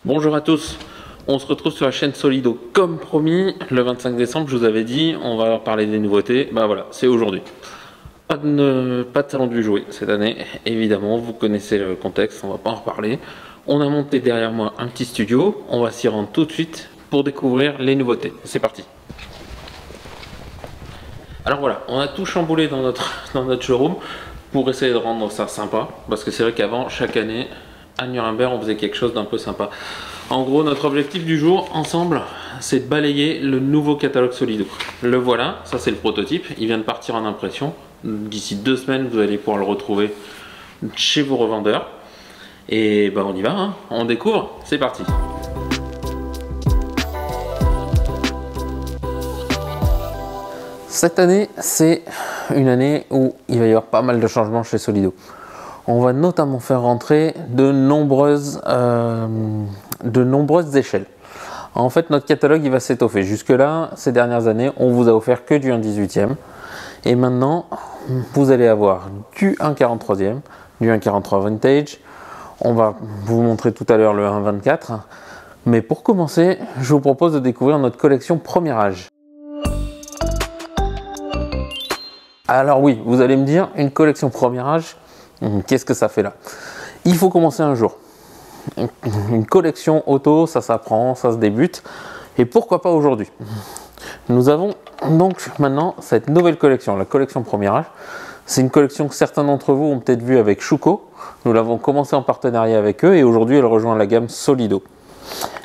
Bonjour à tous, on se retrouve sur la chaîne Solido comme promis. Le 25 décembre, je vous avais dit, on va parler des nouveautés. Bah voilà, c'est aujourd'hui. Pas de salon du jouet cette année, évidemment, vous connaissez le contexte, on va pas en reparler. On a monté derrière moi un petit studio, on va s'y rendre tout de suite pour découvrir les nouveautés. C'est parti. Alors voilà, on a tout chamboulé dans notre showroom pour essayer de rendre ça sympa, parce que c'est vrai qu'avant, chaque année, à Nuremberg, on faisait quelque chose d'un peu sympa. En gros, notre objectif du jour, ensemble, c'est de balayer le nouveau catalogue Solido. Le voilà, ça c'est le prototype, il vient de partir en impression. D'ici 2 semaines, vous allez pouvoir le retrouver chez vos revendeurs. Et ben on y va, hein. On découvre, c'est parti. Cette année, c'est une année où il va y avoir pas mal de changements chez Solido. On va notamment faire rentrer de nombreuses échelles. En fait, notre catalogue il va s'étoffer. Jusque-là, ces dernières années, on vous a offert que du 1/18e. Et maintenant, vous allez avoir du 1/43e, du 1/43 vintage. On va vous montrer tout à l'heure le 1/24. Mais pour commencer, je vous propose de découvrir notre collection Premier Âge. Alors oui, vous allez me dire, une collection Premier Âge, qu'est-ce que ça fait là? Il faut commencer un jour. Une collection auto, ça s'apprend, ça se débute. Et pourquoi pas aujourd'hui? Nous avons donc maintenant cette nouvelle collection, la collection Premier Âge. C'est une collection que certains d'entre vous ont peut-être vu avec Schuco. Nous l'avons commencé en partenariat avec eux et aujourd'hui elle rejoint la gamme Solido.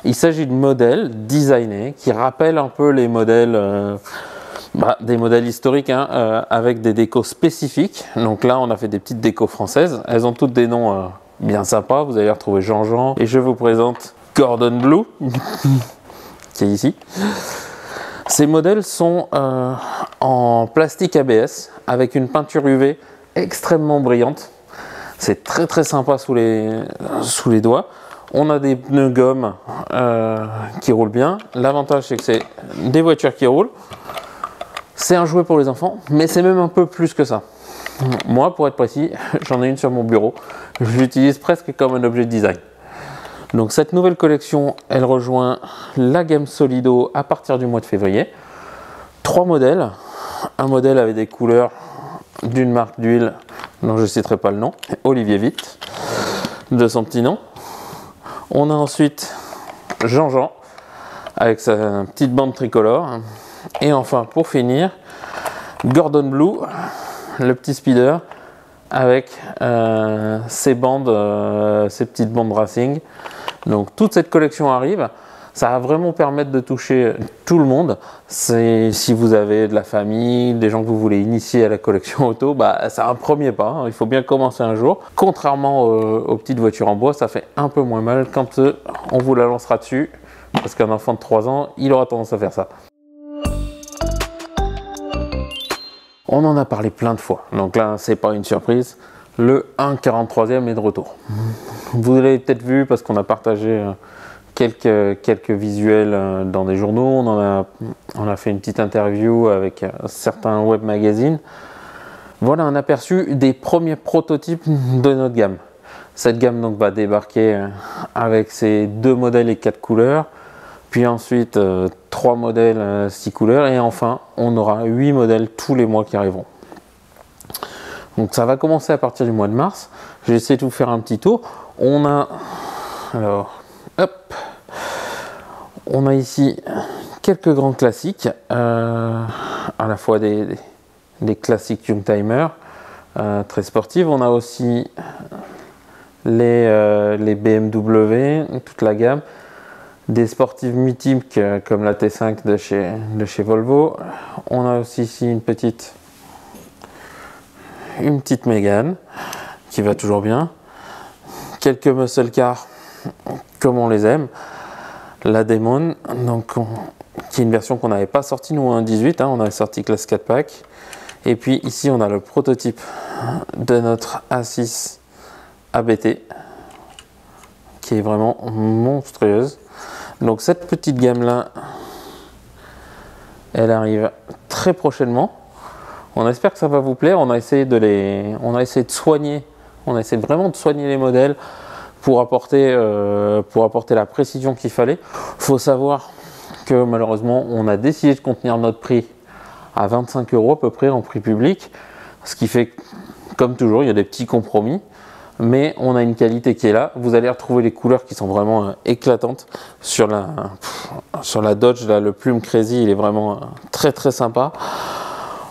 Il s'agit de modèles designés qui rappellent un peu les modèles... des modèles historiques hein, avec des décos spécifiques. Donc là on a fait des petites décos françaises, elles ont toutes des noms bien sympas, vous allez retrouver Jean-Jean et je vous présente Gordon Blue qui est ici. Ces modèles sont en plastique ABS avec une peinture UV extrêmement brillante. C'est très sympa sous les doigts. On a des pneus gomme qui roulent bien. L'avantage c'est que c'est des voitures qui roulent. C'est un jouet pour les enfants, mais c'est même un peu plus que ça. Moi, pour être précis, j'en ai une sur mon bureau. Je l'utilise presque comme un objet de design. Donc cette nouvelle collection, elle rejoint la gamme Solido à partir du mois de février. 3 modèles. Un modèle avec des couleurs d'une marque d'huile dont je ne citerai pas le nom, Olivier Witt, de son petit nom. On a ensuite Jean-Jean avec sa petite bande tricolore. Et enfin, pour finir, Gordon Blue, le petit speeder, avec ses petites bandes racing. Donc toute cette collection arrive. Ça va vraiment permettre de toucher tout le monde. Si vous avez de la famille, des gens que vous voulez initier à la collection auto, c'est un premier pas. Hein. Il faut bien commencer un jour. Contrairement aux petites voitures en bois, ça fait un peu moins mal quand on vous la lancera dessus. Parce qu'un enfant de 3 ans, il aura tendance à faire ça. On en a parlé plein de fois, donc là c'est pas une surprise, le 1/43e est de retour. Vous l'avez peut-être vu parce qu'on a partagé quelques visuels dans des journaux, on a fait une petite interview avec certains web magazines. Voilà un aperçu des premiers prototypes de notre gamme. Cette gamme donc va débarquer avec ses 2 modèles et 4 couleurs. Puis ensuite 3 modèles 6 couleurs et enfin on aura 8 modèles tous les mois qui arriveront. Donc ça va commencer à partir du mois de mars. Je vais essayer de vous faire un petit tour. On a ici quelques grands classiques, à la fois des classiques Youngtimer très sportives. On a aussi les BMW, toute la gamme. Des sportives mythiques comme la T5 de chez Volvo. On a aussi ici une petite Mégane qui va toujours bien. Quelques muscle cars comme on les aime. La Demon, donc, qui est une version qu'on n'avait pas sortie nous en 18, hein, on avait sorti classe 4 pack. Et puis ici on a le prototype de notre A6 ABT qui est vraiment monstrueuse. Donc cette petite gamme là, elle arrive très prochainement. On espère que ça va vous plaire. On a essayé de soigner, on a essayé vraiment de soigner les modèles pour apporter la précision qu'il fallait. Il faut savoir que malheureusement, on a décidé de contenir notre prix à 25 € à peu près en prix public, ce qui fait que, comme toujours, il y a des petits compromis, mais on a une qualité qui est là. Vous allez retrouver les couleurs qui sont vraiment éclatantes sur la Dodge. Là, le Plume Crazy, il est vraiment très très sympa.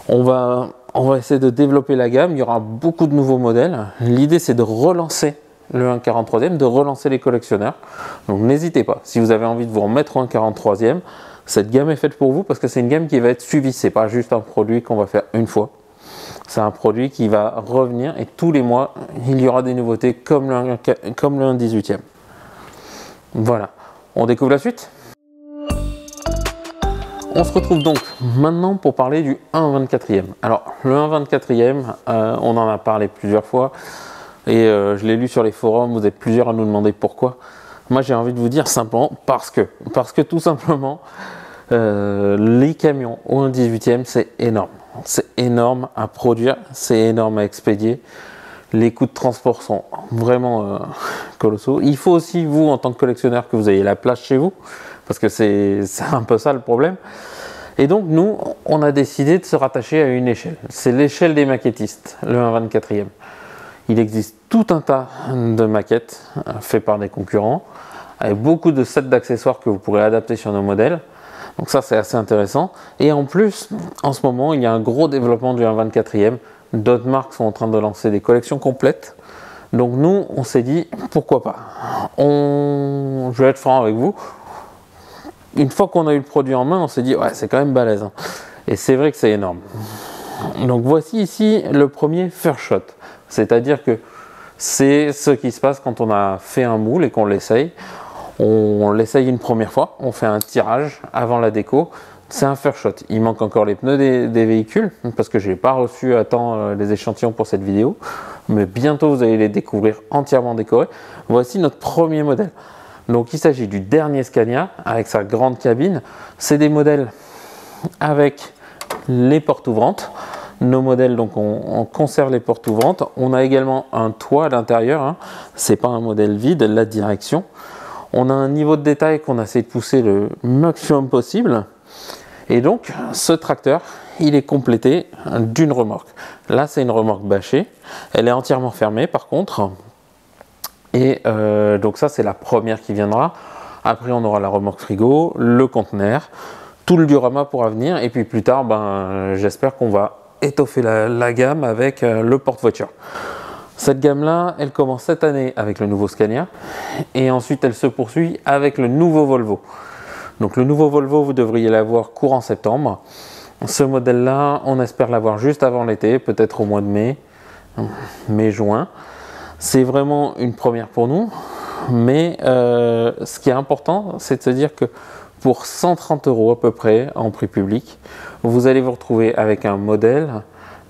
On va essayer de développer la gamme. Il y aura beaucoup de nouveaux modèles. L'idée, c'est de relancer le 1.43e, de relancer les collectionneurs. Donc n'hésitez pas, si vous avez envie de vous remettre au 1.43e, cette gamme est faite pour vous parce que c'est une gamme qui va être suivie. C'est pas juste un produit qu'on va faire une fois. C'est un produit qui va revenir et tous les mois, il y aura des nouveautés comme le 1.18e. Voilà, on découvre la suite. On se retrouve donc maintenant pour parler du 1.24e. Alors, le 1.24e, on en a parlé plusieurs fois et je l'ai lu sur les forums, vous êtes plusieurs à nous demander pourquoi. Moi, j'ai envie de vous dire simplement parce que tout simplement, les camions au 1.18e, c'est énorme. C'est énorme à produire, c'est énorme à expédier. Les coûts de transport sont vraiment colossaux. Il faut aussi, vous, en tant que collectionneur, que vous ayez la place chez vous, parce que c'est un peu ça le problème. Et donc, nous, on a décidé de se rattacher à une échelle. C'est l'échelle des maquettistes, le 1.24e. Il existe tout un tas de maquettes faites par des concurrents, avec beaucoup de sets d'accessoires que vous pourrez adapter sur nos modèles. Donc ça, c'est assez intéressant. Et en plus, en ce moment, il y a un gros développement du 1.24e. D'autres marques sont en train de lancer des collections complètes. Donc nous, on s'est dit, pourquoi pas. Je vais être franc avec vous. Une fois qu'on a eu le produit en main, on s'est dit, ouais, c'est quand même balèze. Hein. Et c'est vrai que c'est énorme. Donc voici ici le premier first shot. C'est-à-dire que c'est ce qui se passe quand on a fait un moule et qu'on l'essaye. On l'essaye une première fois, on fait un tirage avant la déco. C'est un first shot. Il manque encore les pneus des véhicules parce que je n'ai pas reçu à temps les échantillons pour cette vidéo. Mais bientôt, vous allez les découvrir entièrement décorés. Voici notre premier modèle. Donc, il s'agit du dernier Scania avec sa grande cabine. C'est des modèles avec les portes ouvrantes. Nos modèles, donc, on conserve les portes ouvrantes. On a également un toit à l'intérieur. Hein. Ce n'est pas un modèle vide, la direction. On a un niveau de détail qu'on essaie de pousser le maximum possible. Et donc, ce tracteur, il est complété d'une remorque. Là, c'est une remorque bâchée. Elle est entièrement fermée, par contre. Et donc ça, c'est la première qui viendra. Après, on aura la remorque frigo, le conteneur, tout le diorama pourra venir. Et puis plus tard, j'espère qu'on va étoffer la gamme avec le porte-voiture. Cette gamme-là, elle commence cette année avec le nouveau Scania et ensuite elle se poursuit avec le nouveau Volvo. Donc le nouveau Volvo, vous devriez l'avoir courant septembre. Ce modèle-là, on espère l'avoir juste avant l'été, peut-être au mois de mai-juin. C'est vraiment une première pour nous, mais ce qui est important, c'est de se dire que pour 130 € à peu près en prix public, vous allez vous retrouver avec un modèle,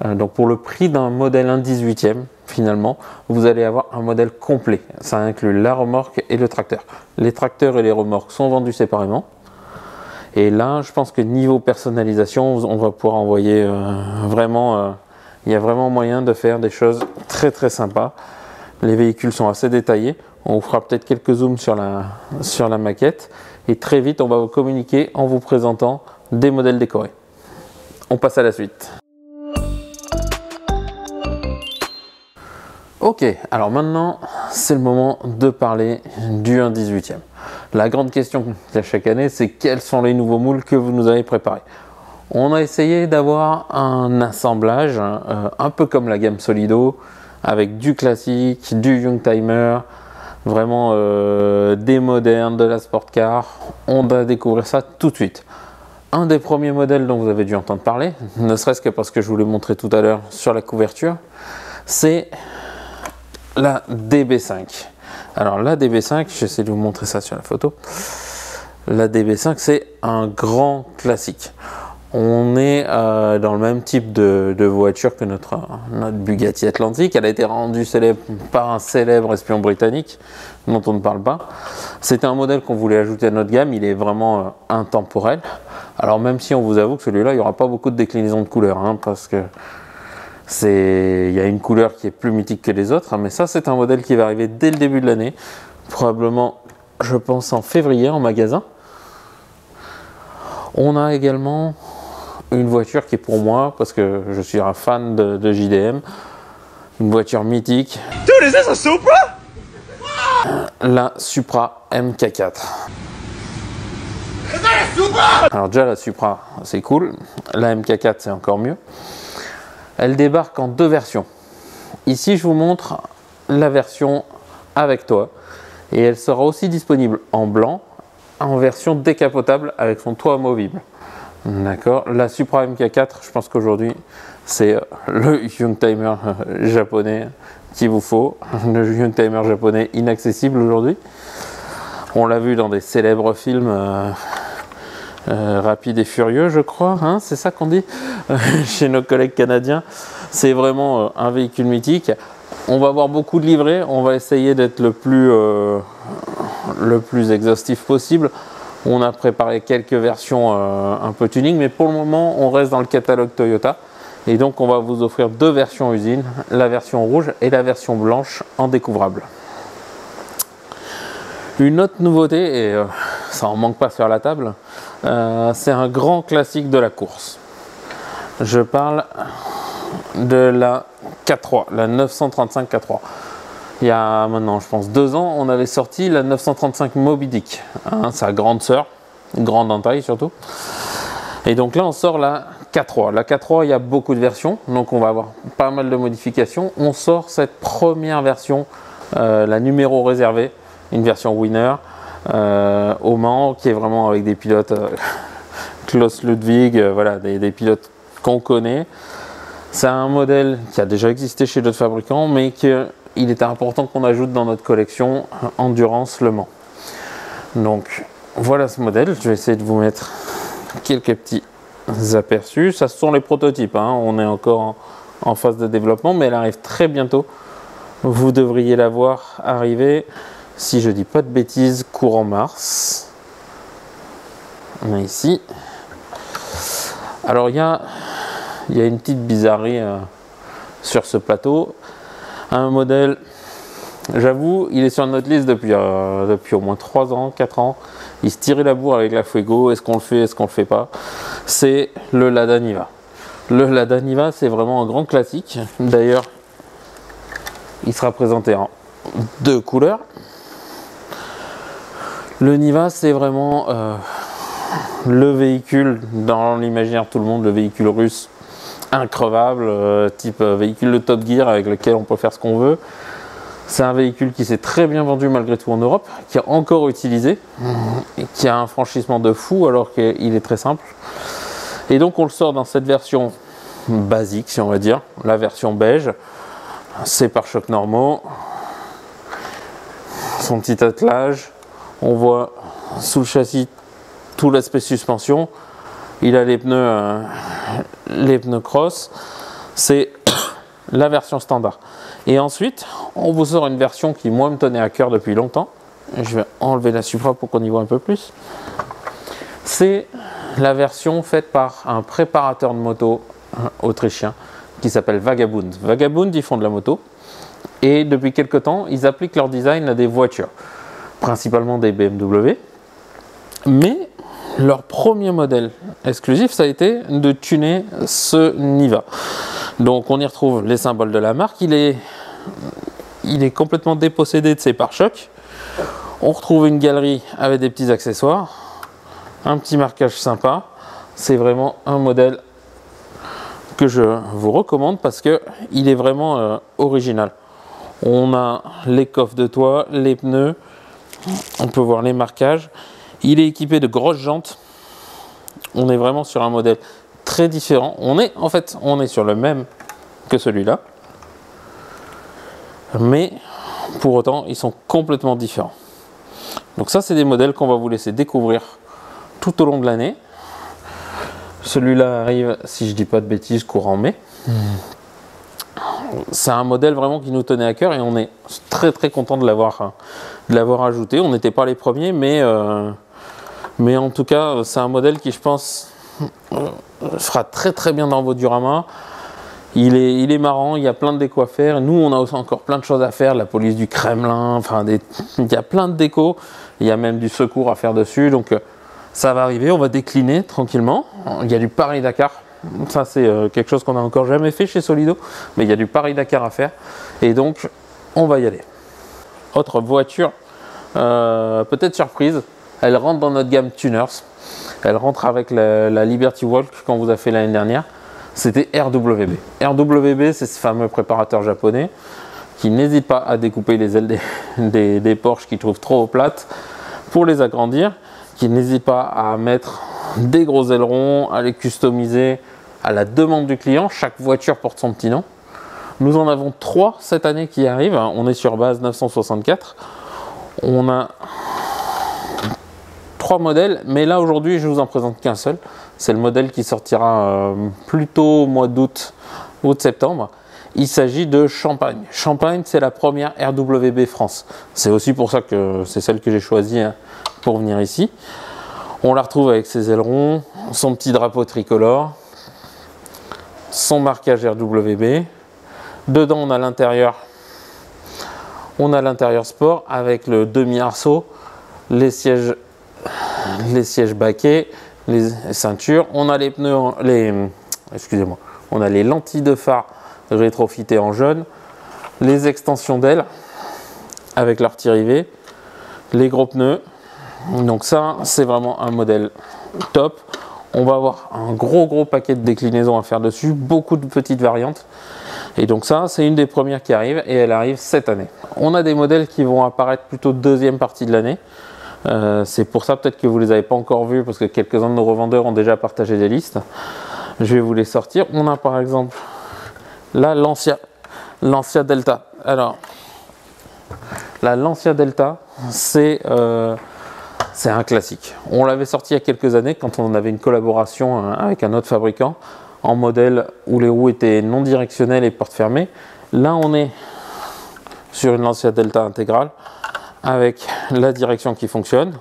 donc pour le prix d'un modèle 1.18e, finalement, vous allez avoir un modèle complet. Ça inclut la remorque et le tracteur. Les tracteurs et les remorques sont vendus séparément. Et là, je pense que niveau personnalisation, on va pouvoir envoyer il y a vraiment moyen de faire des choses très très sympas. Les véhicules sont assez détaillés. On vous fera peut-être quelques zooms sur la maquette. Et très vite, on va vous communiquer en vous présentant des modèles décorés. On passe à la suite. Ok, alors maintenant, c'est le moment de parler du 1.18e. La grande question qu'il y a chaque année, c'est quels sont les nouveaux moules que vous nous avez préparés. On a essayé d'avoir un assemblage un peu comme la gamme Solido, avec du classique, du Youngtimer, vraiment des modernes, de la sport car. On va découvrir ça tout de suite. Un des premiers modèles dont vous avez dû entendre parler, ne serait-ce que parce que je vous l'ai montré tout à l'heure sur la couverture, c'est la DB5. Alors la DB5, j'essaie de vous montrer ça sur la photo. La DB5, c'est un grand classique. On est dans le même type de voiture que notre Bugatti Atlantique. Elle a été rendue célèbre par un célèbre espion britannique dont on ne parle pas. C'était un modèle qu'on voulait ajouter à notre gamme. Il est vraiment intemporel. Alors même si on vous avoue que celui-là, il n'y aura pas beaucoup de déclinaisons de couleurs, hein, parce que Il y a une couleur qui est plus mythique que les autres, mais ça c'est un modèle qui va arriver dès le début de l'année, probablement je pense en février en magasin. On a également une voiture qui est pour moi, parce que je suis un fan de JDM, une voiture mythique. Dude, is this a Supra? La Supra MK4. Alors déjà la Supra c'est cool, la MK4 c'est encore mieux. Elle débarque en deux versions. Ici je vous montre la version avec toit et elle sera aussi disponible en blanc en version décapotable avec son toit amovible. D'accord, la Supra MK4, je pense qu'aujourd'hui c'est le Youngtimer japonais qu'il vous faut, le Youngtimer japonais inaccessible aujourd'hui. On l'a vu dans des célèbres films Rapide et Furieux, je crois, hein, c'est ça qu'on dit chez nos collègues canadiens. C'est vraiment un véhicule mythique. On va avoir beaucoup de livrets, on va essayer d'être le plus exhaustif possible. On a préparé quelques versions un peu tuning, mais pour le moment on reste dans le catalogue Toyota. Et donc on va vous offrir deux versions usine, la version rouge et la version blanche en découvrable. Une autre nouveauté, et ça en manque pas sur la table, c'est un grand classique de la course. Je parle de la K3, la 935 K3. Il y a maintenant, je pense, 2 ans, on avait sorti la 935 Moby Dick, hein, sa grande sœur, grande en taille surtout. Et donc là, on sort la K3. La K3, il y a beaucoup de versions, donc on va avoir pas mal de modifications. On sort cette première version, la numéro réservée, une version winner, au Mans, qui est vraiment avec des pilotes Klaus Ludwig, voilà, des pilotes qu'on connaît. C'est un modèle qui a déjà existé chez d'autres fabricants, mais qu'il était important qu'on ajoute dans notre collection Endurance Le Mans. Donc voilà ce modèle, je vais essayer de vous mettre quelques petits aperçus. Ça, ce sont les prototypes, hein. On est encore en phase de développement, mais elle arrive très bientôt. Vous devriez la voir arriver, si je dis pas de bêtises, courant mars. On est ici. Alors il y a une petite bizarrerie sur ce plateau. Un modèle, j'avoue, il est sur notre liste depuis au moins 3 ans, 4 ans. Il se tirait la bourre avec la Fuego. Est-ce qu'on le fait, est-ce qu'on le fait pas? C'est le Lada Niva. Le Lada Niva, c'est vraiment un grand classique. D'ailleurs, il sera présenté en 2 couleurs. Le Niva, c'est vraiment le véhicule, dans l'imaginaire de tout le monde, le véhicule russe increvable, type véhicule de Top Gear avec lequel on peut faire ce qu'on veut. C'est un véhicule qui s'est très bien vendu malgré tout en Europe, qui est encore utilisé, et qui a un franchissement de fou alors qu'il est très simple. Et donc on le sort dans cette version basique, si on va dire, la version beige, ses pare-chocs normaux, son petit attelage. On voit sous le châssis tout l'aspect suspension. Il a les pneus cross. C'est la version standard. Et ensuite, on vous sort une version qui, moi, me tenait à cœur depuis longtemps. Je vais enlever la Supra pour qu'on y voit un peu plus. C'est la version faite par un préparateur de moto autrichien qui s'appelle Vagabund. Vagabund, ils font de la moto. Et depuis quelques temps, ils appliquent leur design à des voitures, principalement des BMW. Mais leur premier modèle exclusif, ça a été de tuner ce Niva. Donc on y retrouve les symboles de la marque. Il est complètement dépossédé de ses pare-chocs. On retrouve une galerie avec des petits accessoires, un petit marquage sympa. C'est vraiment un modèle que je vous recommande parce que il est vraiment original. On a les coffres de toit, les pneus, on peut voir les marquages. Il est équipé de grosses jantes. On est vraiment sur un modèle très différent. On est sur le même que celui-là, mais pour autant ils sont complètement différents. Donc ça, c'est des modèles qu'on va vous laisser découvrir tout au long de l'année. Celui-là arrive, si je dis pas de bêtises, courant mai. C'est un modèle vraiment qui nous tenait à cœur et on est très très content de l'avoir ajouté. On n'était pas les premiers, mais en tout cas, c'est un modèle qui, je pense, fera très très bien dans vos dioramas. Il est marrant, il y a plein de déco à faire. Nous, on a aussi encore plein de choses à faire, la police du Kremlin, enfin, il y a plein de déco. Il y a même du secours à faire dessus, donc ça va arriver, on va décliner tranquillement. Il y a du Paris-Dakar, ça c'est quelque chose qu'on n'a encore jamais fait chez Solido, mais il y a du Paris-Dakar à faire, et donc on va y aller. Autre voiture, peut-être surprise, elle rentre dans notre gamme Tuners, elle rentre avec la Liberty Walk qu'on vous a fait l'année dernière, c'était RWB. RWB, c'est ce fameux préparateur japonais qui n'hésite pas à découper les ailes des Porsche qu'ils trouvent trop plates pour les agrandir, qui n'hésite pas à mettre des gros ailerons, à les customiser à la demande du client. Chaque voiture porte son petit nom. Nous en avons 3 cette année qui arrivent. On est sur base 964. On a 3 modèles, mais là aujourd'hui je vous en présente qu'un seul. C'est le modèle qui sortira plutôt au mois d'août, août-septembre. Il s'agit de Champagne. Champagne, c'est la première RWB France. C'est aussi pour ça que c'est celle que j'ai choisie pour venir ici. On la retrouve avec ses ailerons, son petit drapeau tricolore, son marquage RWB. Dedans, on a l'intérieur sport avec le demi-arceau, les sièges baquets, les ceintures. On a les pneus, on a les lentilles de phare rétrofitées en jaune, les extensions d'ailes avec leur petit rivet, les gros pneus. Donc ça, c'est vraiment un modèle top. On va avoir un gros paquet de déclinaisons à faire dessus, beaucoup de petites variantes. Et donc ça, c'est une des premières qui arrive, et elle arrive cette année. On a des modèles qui vont apparaître plutôt deuxième partie de l'année. C'est pour ça peut-être que vous ne les avez pas encore vus, parce que quelques-uns de nos revendeurs ont déjà partagé des listes. Je vais vous les sortir. On a par exemple là Lancia Delta. Alors, la Lancia Delta, c'est un classique. On l'avait sorti il y a quelques années quand on avait une collaboration avec un autre fabricant en modèle où les roues étaient non directionnelles et portes fermées. Là, on est sur une Lancia Delta intégrale avec la direction qui fonctionne.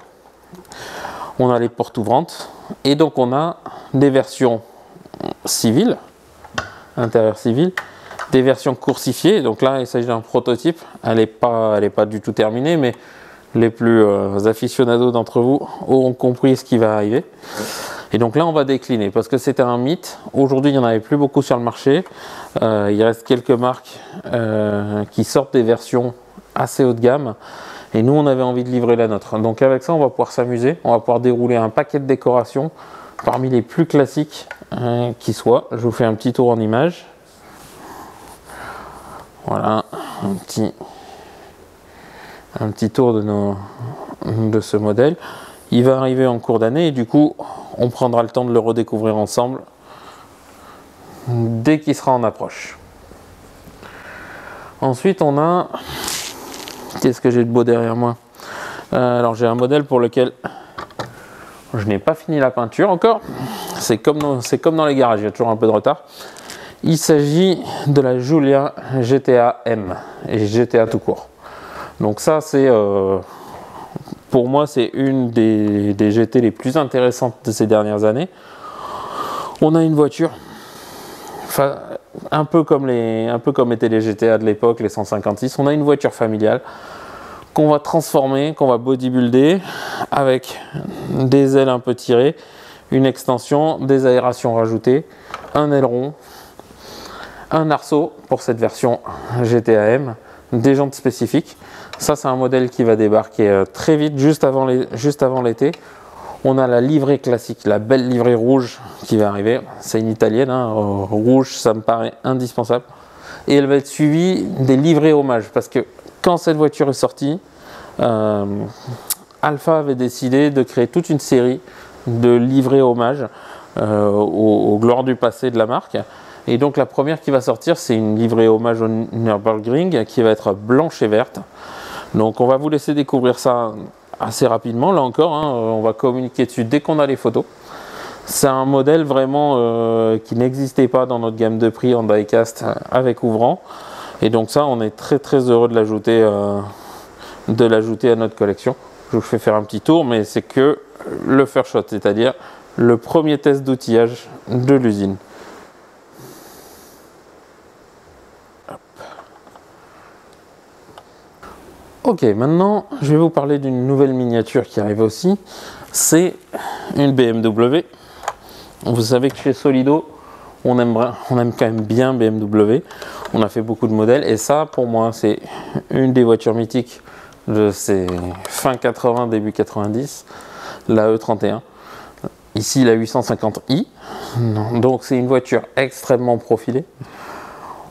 On a les portes ouvrantes et donc on a des versions civiles, intérieur civil, des versions coursifiées. Donc là, il s'agit d'un prototype. Elle n'est pas du tout terminée, mais les plus aficionados d'entre vous auront compris ce qui va arriver. Et donc là, on va décliner parce que c'était un mythe. Aujourd'hui, il n'y en avait plus beaucoup sur le marché. Il reste quelques marques qui sortent des versions assez haut de gamme. Et nous, on avait envie de livrer la nôtre. Donc avec ça, on va pouvoir s'amuser. On va pouvoir dérouler un paquet de décorations parmi les plus classiques qui soient. Je vous fais un petit tour en image. Voilà, un petit tour de ce modèle. Il va arriver en cours d'année et du coup, on prendra le temps de le redécouvrir ensemble dès qu'il sera en approche. Ensuite, on a... Qu'est-ce que j'ai de beau derrière moi? Alors, j'ai un modèle pour lequel je n'ai pas fini la peinture encore. C'est comme dans les garages, il y a toujours un peu de retard. Il s'agit de la Giulia GTA M et GTA tout court. Donc ça, c'est pour moi, c'est une des GT les plus intéressantes de ces dernières années. On a une voiture un peu comme étaient les GTA de l'époque, les 156. On a une voiture familiale qu'on va transformer, qu'on va bodybuilder avec des ailes un peu tirées, une extension, des aérations rajoutées, un aileron, un arceau pour cette version GTA M, des jantes spécifiques. Ça, c'est un modèle qui va débarquer très vite, juste avant l'été. On a la livrée classique, la belle livrée rouge qui va arriver. C'est une italienne, hein. Rouge, ça me paraît indispensable. Et elle va être suivie des livrées hommages, parce que quand cette voiture est sortie, Alfa avait décidé de créer toute une série de livrées hommages aux gloires du passé de la marque. Et donc la première qui va sortir, c'est une livrée hommage au Nürburgring qui va être blanche et verte. Donc on va vous laisser découvrir ça assez rapidement. Là encore, hein, on va communiquer dessus dès qu'on a les photos. C'est un modèle vraiment qui n'existait pas dans notre gamme de prix en diecast avec ouvrant. Et donc ça, on est très heureux de l'ajouter à notre collection. Je vous fais faire un petit tour, mais c'est que le first shot, c'est-à-dire le premier test d'outillage de l'usine. Ok, maintenant je vais vous parler d'une nouvelle miniature qui arrive aussi. C'est une BMW. Vous savez que chez Solido, on aime quand même bien BMW. On a fait beaucoup de modèles et ça, pour moi, c'est une des voitures mythiques de ces fin 80, début 90, la E31. Ici, la 850i. Donc, c'est une voiture extrêmement profilée.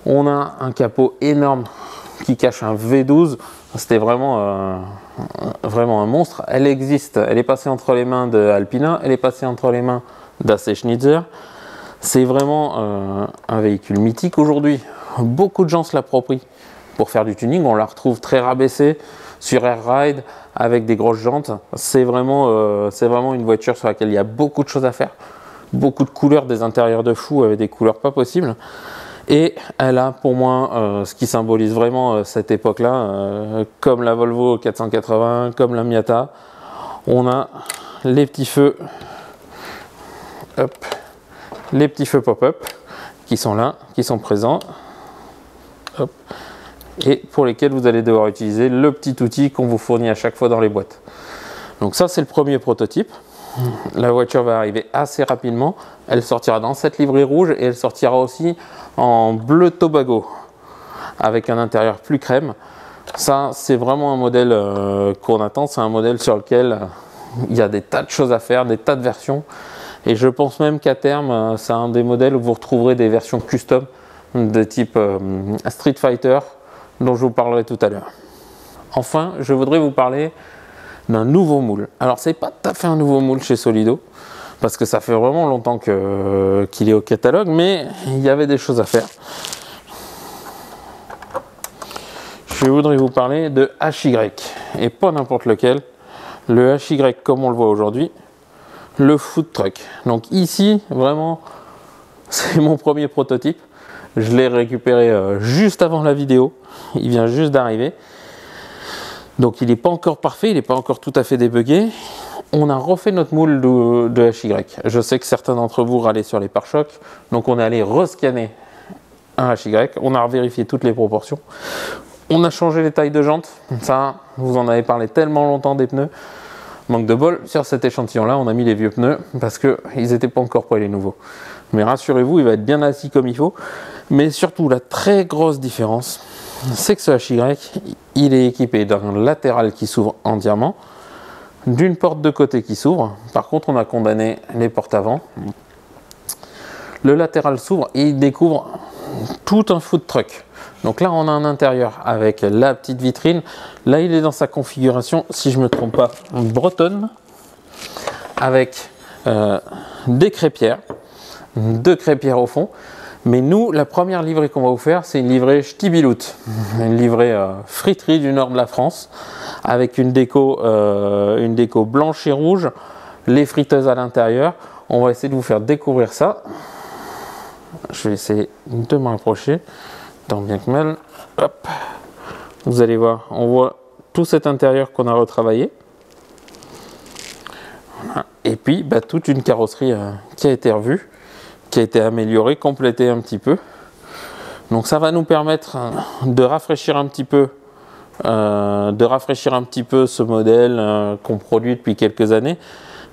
On a un capot énorme qui cache un V12. C'était vraiment, vraiment un monstre. Elle existe, elle est passée entre les mains de Alpina, elle est passée entre les mains d'AC Schnitzer. C'est vraiment un véhicule mythique aujourd'hui. Beaucoup de gens se l'approprient pour faire du tuning. On la retrouve très rabaissée sur Air Ride avec des grosses jantes. C'est vraiment une voiture sur laquelle il y a beaucoup de choses à faire. Beaucoup de couleurs, des intérieurs de fou avec des couleurs pas possibles. Et elle a pour moi ce qui symbolise vraiment cette époque-là, comme la Volvo 480, comme la Miata. On a les petits feux, hop, les petits feux pop-up qui sont là, qui sont présents, hop, et pour lesquels vous allez devoir utiliser le petit outil qu'on vous fournit à chaque fois dans les boîtes. Donc ça, c'est le premier prototype. La voiture va arriver assez rapidement. Elle sortira dans cette livrée rouge et elle sortira aussi en bleu Tobago avec un intérieur plus crème. Ça, c'est vraiment un modèle qu'on attend. C'est un modèle sur lequel il y a des tas de choses à faire, des tas de versions. Et je pense même qu'à terme, c'est un des modèles où vous retrouverez des versions custom de type Street Fighter dont je vous parlerai tout à l'heure. Enfin, je voudrais vous parler d'un nouveau moule. Alors, c'est pas tout à fait un nouveau moule chez Solido, parce que ça fait vraiment longtemps qu'il est au catalogue, mais il y avait des choses à faire. Je voudrais vous parler de HY, et pas n'importe lequel. Le HY comme on le voit aujourd'hui, le food truck. Donc ici, vraiment, c'est mon premier prototype. Je l'ai récupéré juste avant la vidéo. Il vient juste d'arriver. Donc il n'est pas encore parfait, il n'est pas encore tout à fait débugué. On a refait notre moule de HY. Je sais que certains d'entre vous râlaient sur les pare-chocs. Donc on est allé rescanner un HY. On a vérifié toutes les proportions. On a changé les tailles de jantes. Ça, vous en avez parlé tellement longtemps des pneus. Manque de bol, sur cet échantillon-là, on a mis les vieux pneus parce qu'ils n'étaient pas encore prêts les nouveaux. Mais rassurez-vous, il va être bien assis comme il faut. Mais surtout, la très grosse différence, c'est que ce HY, il est équipé d'un latéral qui s'ouvre en diamant, d'une porte de côté qui s'ouvre. Par contre, on a condamné les portes avant. Le latéral s'ouvre et il découvre tout un food truck. Donc là, on a un intérieur avec la petite vitrine. Là, il est dans sa configuration, si je ne me trompe pas, bretonne, avec des crêpières, deux crêpières au fond. Mais nous, la première livrée qu'on va vous faire, c'est une livrée ch'tibiloute, une livrée friterie du nord de la France, avec une déco blanche et rouge, les friteuses à l'intérieur. On va essayer de vous faire découvrir ça. Je vais essayer de me rapprocher, tant bien que mal. Hop. Vous allez voir, on voit tout cet intérieur qu'on a retravaillé. Voilà. Et puis, toute une carrosserie qui a été revue, qui a été améliorée, complétée un petit peu. Donc ça va nous permettre de rafraîchir un petit peu, ce modèle qu'on produit depuis quelques années,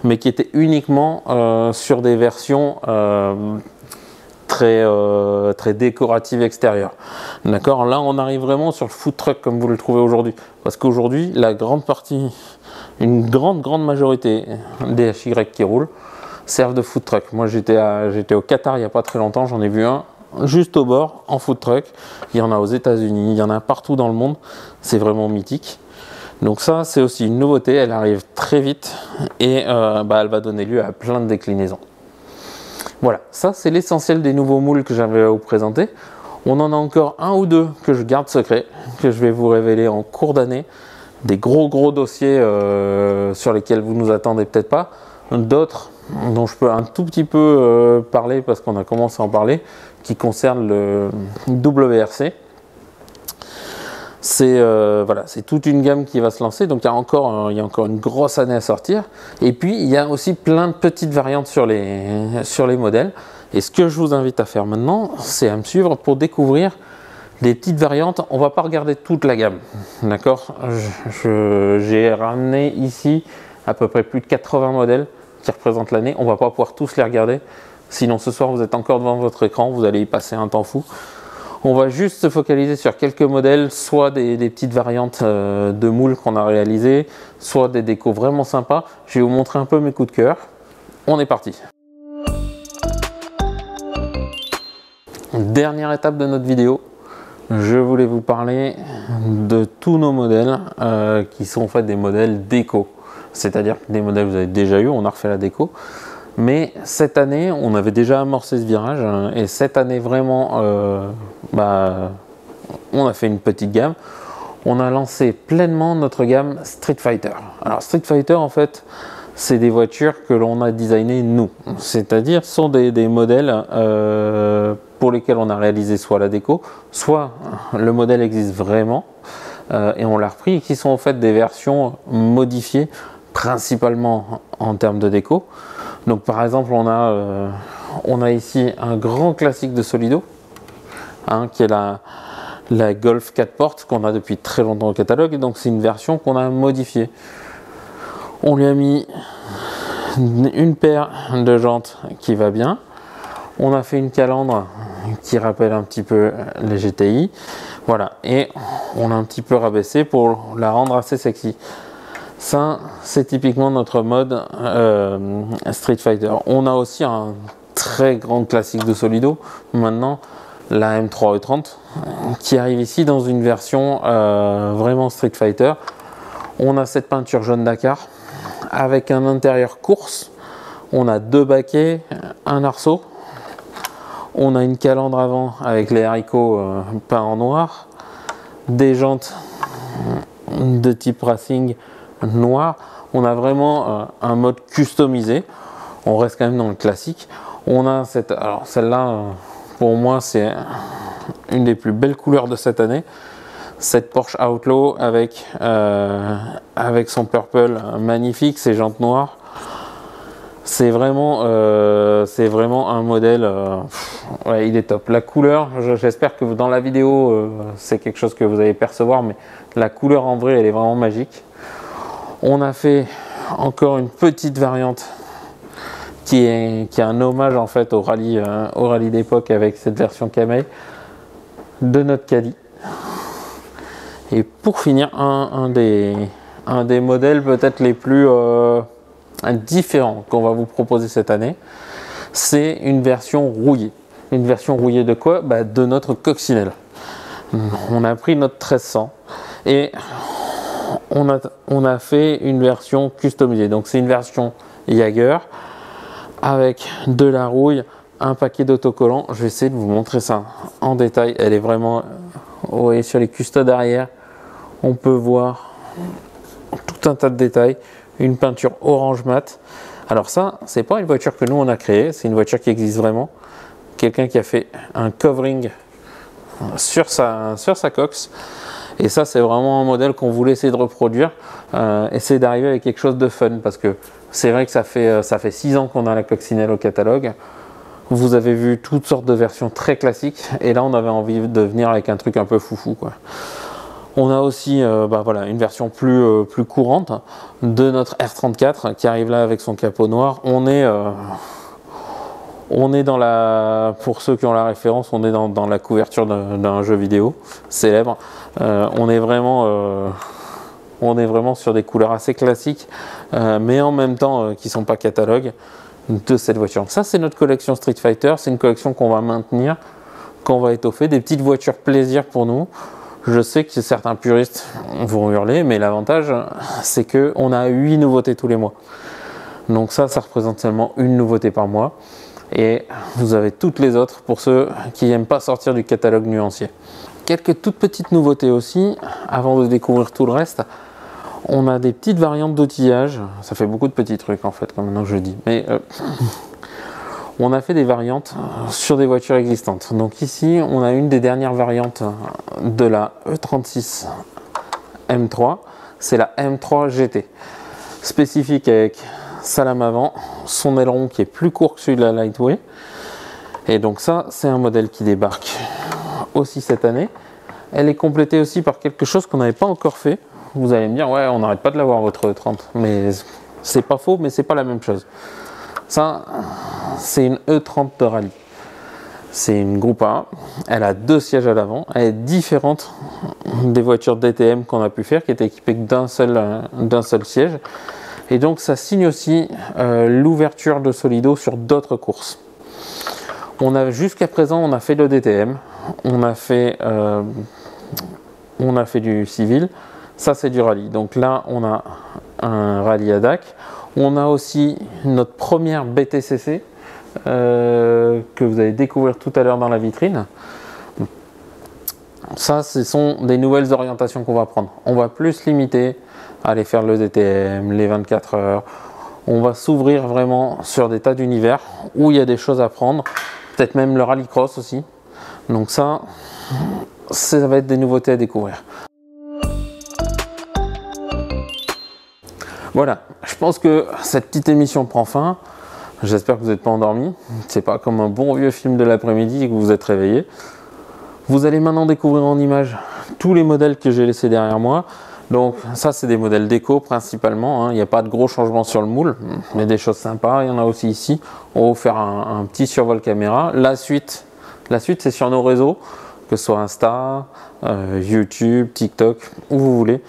mais qui était uniquement sur des versions très décoratives extérieures. D'accord, là on arrive vraiment sur le food truck comme vous le trouvez aujourd'hui, parce qu'aujourd'hui la grande partie, une grande majorité des HY qui roulent servent de food truck. Moi j'étais au Qatar il n'y a pas très longtemps, j'en ai vu un juste au bord en food truck. Il y en a aux États-Unis, il y en a partout dans le monde, c'est vraiment mythique. Donc ça c'est aussi une nouveauté, elle arrive très vite et elle va donner lieu à plein de déclinaisons. Voilà, ça c'est l'essentiel des nouveaux moules que j'avais à vous présenter. On en a encore un ou deux que je garde secret, que je vais vous révéler en cours d'année. Des gros dossiers sur lesquels vous ne nous attendez peut-être pas. D'autres dont je peux un tout petit peu parler parce qu'on a commencé à en parler, qui concernent le WRC. C'est toute une gamme qui va se lancer, donc il y a encore une grosse année à sortir. Et puis il y a aussi plein de petites variantes sur les modèles. Et ce que je vous invite à faire maintenant, c'est à me suivre pour découvrir Des petites variantes, on va pas regarder toute la gamme, d'accord. J'ai ramené ici à peu près plus de 80 modèles qui représentent l'année. On va pas pouvoir tous les regarder, sinon ce soir vous êtes encore devant votre écran, vous allez y passer un temps fou. On va juste se focaliser sur quelques modèles, soit des petites variantes de moules qu'on a réalisées, soit des décos vraiment sympas. Je vais vous montrer un peu mes coups de cœur. On est parti. Dernière étape de notre vidéo, je voulais vous parler de tous nos modèles qui sont en fait des modèles déco. C'est-à-dire des modèles que vous avez déjà eu, on a refait la déco. Mais cette année, on avait déjà amorcé ce virage et cette année vraiment, on a fait une petite gamme. On a lancé pleinement notre gamme Street Fighter. Alors Street Fighter, en fait, c'est des voitures que l'on a designées nous. C'est-à-dire, ce sont des modèles pour lesquels on a réalisé soit la déco, soit le modèle existe vraiment et on l'a repris, et qui sont en fait des versions modifiées, principalement en termes de déco. Donc par exemple, on a ici un grand classique de Solido, qui est la Golf 4 portes qu'on a depuis très longtemps au catalogue, et donc c'est une version qu'on a modifiée. On lui a mis une paire de jantes qui va bien. On a fait une calandre qui rappelle un petit peu les GTI. Voilà, et on a un petit peu rabaissé pour la rendre assez sexy. Ça, c'est typiquement notre mode Street Fighter. On a aussi un très grand classique de Solido, maintenant la M3E30, qui arrive ici dans une version vraiment Street Fighter. On a cette peinture jaune Dakar avec un intérieur course. On a deux baquets, un arceau. On a une calandre avant avec les haricots peints en noir. Des jantes de type racing noir. On a vraiment un mode customisé. On reste quand même dans le classique. On a cette, alors celle-là, pour moi, c'est une des plus belles couleurs de cette année. Cette Porsche Outlaw avec son purple magnifique, ses jantes noires. C'est vraiment un modèle, ouais, il est top. La couleur, j'espère que dans la vidéo, c'est quelque chose que vous allez percevoir, mais la couleur en vrai, elle est vraiment magique. On a fait encore une petite variante qui est un hommage en fait au rallye d'époque avec cette version Kamei de notre Caddy. Et pour finir, un des modèles peut-être les plus différents qu'on va vous proposer cette année, c'est une version rouillée. Une version rouillée de quoi? De notre coccinelle. On a pris notre 1300 et on a fait une version customisée. Donc c'est une version Jaeger avec de la rouille, un paquet d'autocollants. Je vais essayer de vous montrer ça en détail. Elle est vraiment, vous voyez, sur les custodes arrière, on peut voir tout un tas de détails. Une peinture orange mat. Alors ça, c'est pas une voiture que nous on a créée, c'est une voiture qui existe vraiment. Quelqu'un qui a fait un covering sur sa cox. Et ça, c'est vraiment un modèle qu'on voulait essayer de reproduire, essayer d'arriver avec quelque chose de fun, parce que c'est vrai que ça fait 6 ans qu'on a la coccinelle au catalogue. Vous avez vu toutes sortes de versions très classiques, et là on avait envie de venir avec un truc un peu foufou, quoi. On a aussi voilà, une version plus courante de notre R34 qui arrive là avec son capot noir. On est dans la, pour ceux qui ont la référence, on est dans la couverture d'un jeu vidéo célèbre. On est vraiment sur des couleurs assez classiques, mais en même temps qui ne sont pas catalogues de cette voiture. Ça, c'est notre collection Street Fighter. C'est une collection qu'on va maintenir, qu'on va étoffer, des petites voitures plaisir pour nous. Je sais que certains puristes vont hurler, mais l'avantage, c'est qu'on a 8 nouveautés tous les mois. Donc ça représente seulement une nouveauté par mois. Et vous avez toutes les autres pour ceux qui n'aiment pas sortir du catalogue nuancier. Quelques toutes petites nouveautés aussi, avant de découvrir tout le reste. On a des petites variantes d'outillage. Ça fait beaucoup de petits trucs en fait, comme maintenant je le dis. Mais on a fait des variantes sur des voitures existantes. Donc ici, on a une des dernières variantes de la E36 M3. C'est la M3 GT. Spécifique avec sa lame avant, son aileron qui est plus court que celui de la Lightway. Et donc ça, c'est un modèle qui débarque aussi cette année. elle est complétée aussi par quelque chose qu'on n'avait pas encore fait. Vous allez me dire, ouais, on n'arrête pas de l'avoir votre E30, mais c'est pas faux, mais c'est pas la même chose. Ça, c'est une E30 de rallye. C'est une Groupe A, elle a 2 sièges à l'avant, elle est différente des voitures DTM qu'on a pu faire, qui étaient équipées d'un seul siège. Et donc ça signe aussi l'ouverture de Solido sur d'autres courses. Jusqu'à présent, on a fait le DTM, on a fait du civil, ça c'est du rallye. Donc là, on a un rallye à DAC. On a aussi notre première BTCC que vous allez découvrir tout à l'heure dans la vitrine. Ça, ce sont des nouvelles orientations qu'on va prendre. On va plus se limiter à aller faire le DTM, les 24 heures. On va s'ouvrir vraiment sur des tas d'univers où il y a des choses à prendre. Peut-être même le rallycross aussi. Donc ça va être des nouveautés à découvrir. Voilà, je pense que cette petite émission prend fin. J'espère que vous n'êtes pas endormis. C'est pas comme un bon vieux film de l'après-midi et que vous vous êtes réveillé. Vous allez maintenant découvrir en images tous les modèles que j'ai laissés derrière moi. Donc ça, c'est des modèles déco principalement. Il n'y a pas de gros changements sur le moule, mais des choses sympas. Il y en a aussi ici. On va vous faire un petit survol caméra. La suite c'est sur nos réseaux, que ce soit Insta, YouTube, TikTok, où vous voulez.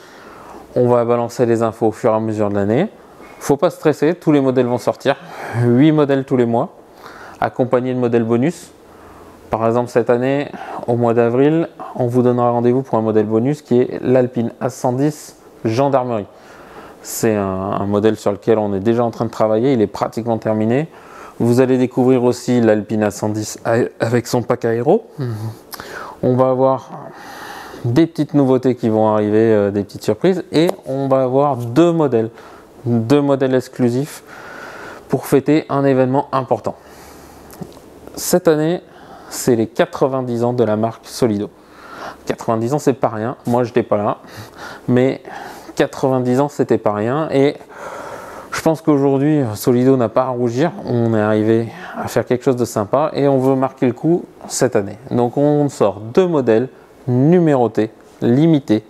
On va balancer les infos au fur et à mesure de l'année. Faut pas stresser, tous les modèles vont sortir. 8 modèles tous les mois, accompagnés de modèles bonus. Par exemple, cette année, au mois d'avril, on vous donnera rendez-vous pour un modèle bonus qui est l'Alpine A110 Gendarmerie. C'est un modèle sur lequel on est déjà en train de travailler, il est pratiquement terminé. Vous allez découvrir aussi l'Alpine A110 avec son pack aéro. On va avoir des petites nouveautés qui vont arriver, des petites surprises, et on va avoir deux modèles exclusifs pour fêter un événement important. Cette année, c'est les 90 ans de la marque Solido. 90 ans, c'est pas rien. Moi, je n'étais pas là, mais 90 ans, c'était pas rien. Et je pense qu'aujourd'hui, Solido n'a pas à rougir. On est arrivé à faire quelque chose de sympa et on veut marquer le coup cette année. Donc, on sort deux modèles numérotés, limités.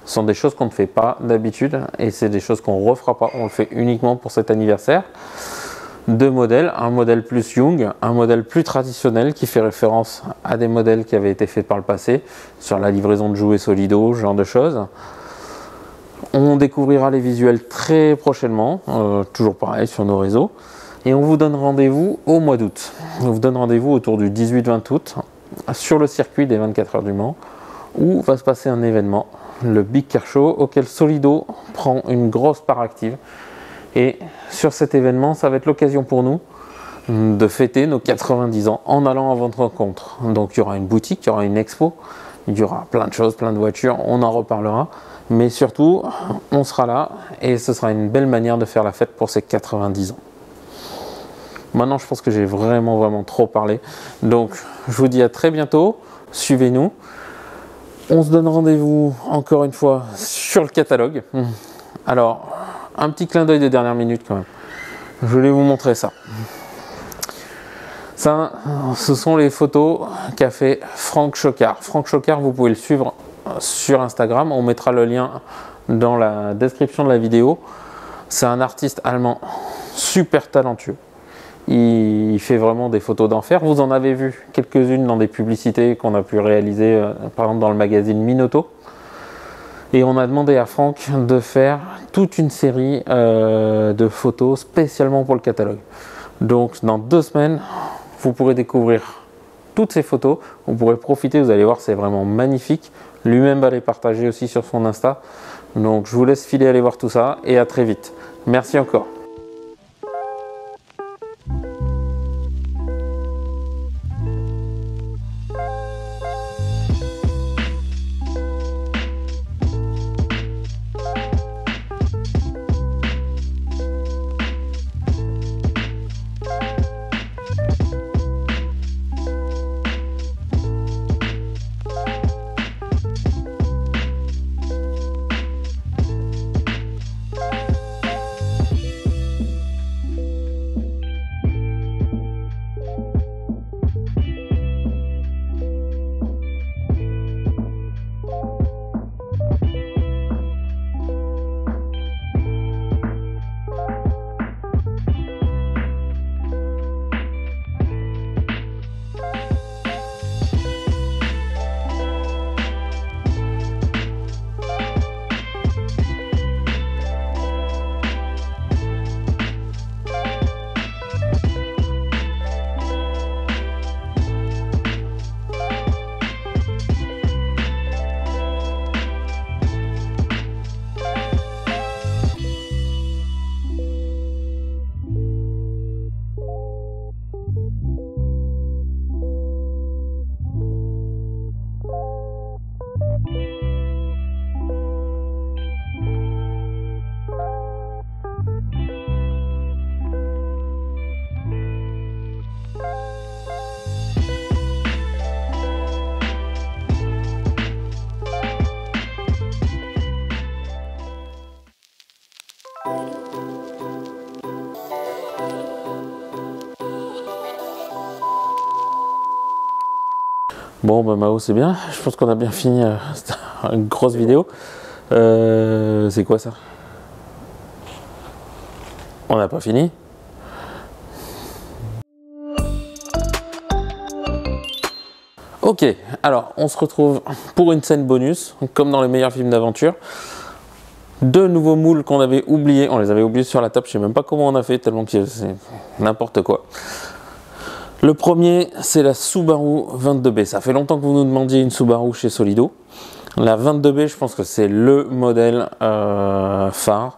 Ce sont des choses qu'on ne fait pas d'habitude et c'est des choses qu'on ne refera pas. On le fait uniquement pour cet anniversaire. Deux modèles, un modèle plus Young, un modèle plus traditionnel qui fait référence à des modèles qui avaient été faits par le passé sur la livraison de jouets Solido, ce genre de choses. On découvrira les visuels très prochainement, toujours pareil sur nos réseaux, et on vous donne rendez-vous au mois d'août. On vous donne rendez-vous autour du 18-20 août sur le circuit des 24 heures du Mans où va se passer un événement, le Big Car Show, auquel Solido prend une grosse part active. Et sur cet événement, ça va être l'occasion pour nous de fêter nos 90 ans en allant à votre rencontre. Donc il y aura une boutique, il y aura une expo, il y aura plein de choses, plein de voitures, on en reparlera. Mais surtout, on sera là et ce sera une belle manière de faire la fête pour ces 90 ans. Maintenant, je pense que j'ai vraiment trop parlé. Donc, je vous dis à très bientôt, suivez-nous. On se donne rendez-vous encore une fois sur le catalogue. Alors, un petit clin d'œil de dernière minute quand même. Je voulais vous montrer ça. Ça, ce sont les photos qu'a fait Franck Chocard. Franck Chocard, vous pouvez le suivre sur Instagram. On mettra le lien dans la description de la vidéo. C'est un artiste allemand super talentueux. Il fait vraiment des photos d'enfer. Vous en avez vu quelques-unes dans des publicités qu'on a pu réaliser, par exemple dans le magazine Minoto. Et on a demandé à Franck de faire toute une série de photos spécialement pour le catalogue. Donc dans 2 semaines, vous pourrez découvrir toutes ces photos. Vous pourrez profiter, vous allez voir, c'est vraiment magnifique. Lui-même va les partager aussi sur son Insta. Donc je vous laisse filer aller voir tout ça et à très vite. Merci encore. Bon, bah Mao, c'est bien. Je pense qu'on a bien fini une grosse vidéo. C'est quoi ça? On n'a pas fini. Ok, alors on se retrouve pour une scène bonus, comme dans les meilleurs films d'aventure. Deux nouveaux moules qu'on avait oubliés, on les avait oubliés sur la table, je sais même pas comment on a fait, tellement que c'est n'importe quoi. Le premier, c'est la Subaru 22B. Ça fait longtemps que vous nous demandiez une Subaru chez Solido. La 22B, je pense que c'est le modèle phare,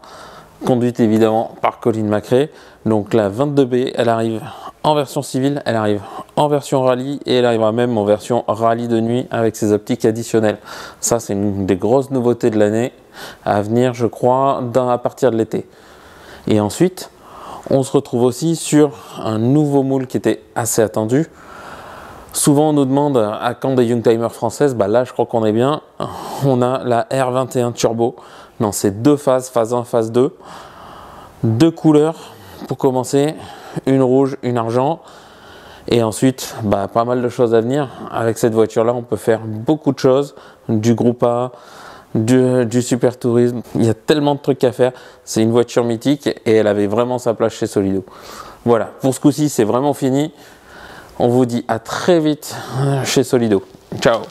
conduite évidemment par Colin McRae. Donc la 22B, elle arrive en version civile, elle arrive en version rallye et elle arrivera même en version rallye de nuit avec ses optiques additionnelles. Ça, c'est une des grosses nouveautés de l'année à venir, je crois, à partir de l'été. Et ensuite, on se retrouve aussi sur un nouveau moule qui était assez attendu. Souvent, on nous demande à quand des Youngtimer françaises. Bah là, je crois qu'on est bien. On a la R21 Turbo dans ses deux phases, phase 1, phase 2. Deux couleurs pour commencer, une rouge, une argent. Et ensuite, bah, pas mal de choses à venir. Avec cette voiture-là, on peut faire beaucoup de choses. Du groupe A, du super tourisme. Il y a tellement de trucs à faire. C'est une voiture mythique et elle avait vraiment sa place chez Solido. Voilà, pour ce coup-ci, c'est vraiment fini. On vous dit à très vite chez Solido. Ciao!